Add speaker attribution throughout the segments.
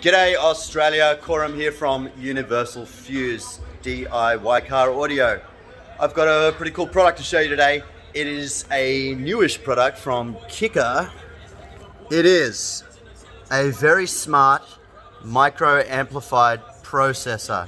Speaker 1: G'day Australia, Coram here from Universalfuze DIY car audio. I've got a pretty cool product to show you today. It is a newish product from Kicker. It is a very smart micro amplified processor.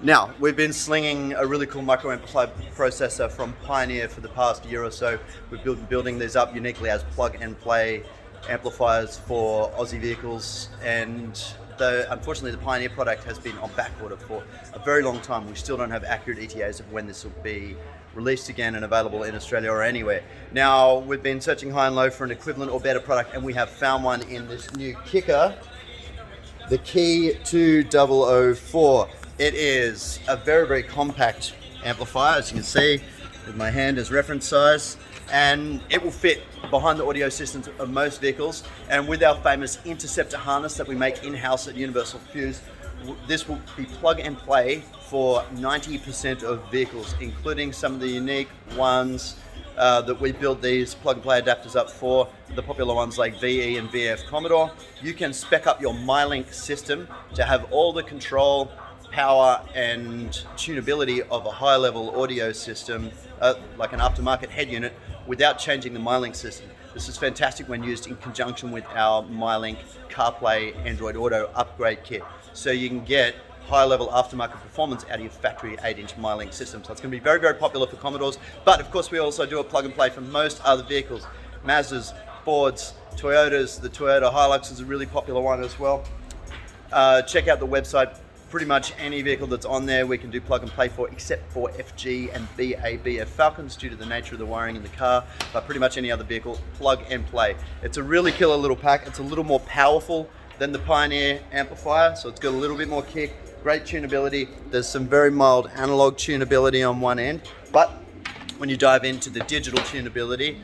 Speaker 1: Now, we've been slinging a really cool micro amplified processor from Pioneer for the past year or so. We've been building these up uniquely as plug and play amplifiers for Aussie vehicles, and unfortunately the Pioneer product has been on back order for a very long time. We still don't have accurate ETAs of when this will be released again and available in Australia or anywhere. Now, we've been searching high and low for an equivalent or better product, and we have found one in this new Kicker, the Key 2004. It is a very, very compact amplifier, as you can see with my hand as reference size, and it will fit behind the audio systems of most vehicles. And with our famous interceptor harness that we make in-house at Universalfuze, this will be plug and play for 90% of vehicles, including some of the unique ones that we build these plug and play adapters up for, the popular ones like VE and VF Commodore. You can spec up your MyLink system to have all the control, power and tunability of a high-level audio system, like an aftermarket head unit, without changing the MyLink system. This is fantastic when used in conjunction with our MyLink CarPlay Android Auto upgrade kit. So you can get high-level aftermarket performance out of your factory 8-inch MyLink system. So it's going to be very, very popular for Commodores. But of course, we also do a plug and play for most other vehicles. Mazdas, Fords, Toyotas. The Toyota Hilux is a really popular one as well. Check out the website. Pretty much any vehicle that's on there we can do plug and play for, except for FG and BABF Falcons due to the nature of the wiring in the car. But pretty much any other vehicle, plug and play. It's a really killer little pack. It's a little more powerful than the Pioneer amplifier, so it's got a little bit more kick, great tunability. There's some very mild analog tunability on one end, but when you dive into the digital tunability,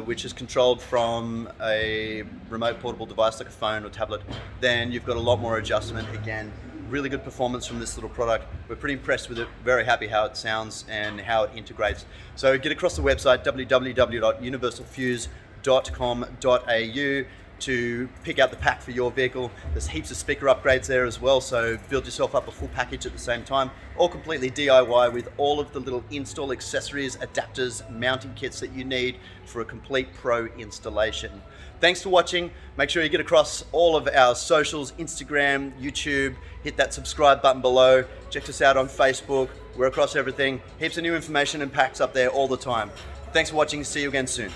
Speaker 1: which is controlled from a remote portable device like a phone or tablet, then you've got a lot more adjustment. Again, really good performance from this little product. We're pretty impressed with it, very happy how it sounds and how it integrates. So get across the website www.universalfuze.com.au to pick out the pack for your vehicle. There's heaps of speaker upgrades there as well, so build yourself up a full package at the same time, all completely DIY with all of the little install accessories, adapters, mounting kits that you need for a complete pro installation. Thanks for watching. Make sure you get across all of our socials, Instagram, YouTube, hit that subscribe button below, check us out on Facebook. We're across everything. Heaps of new information and packs up there all the time. Thanks for watching. See you again soon.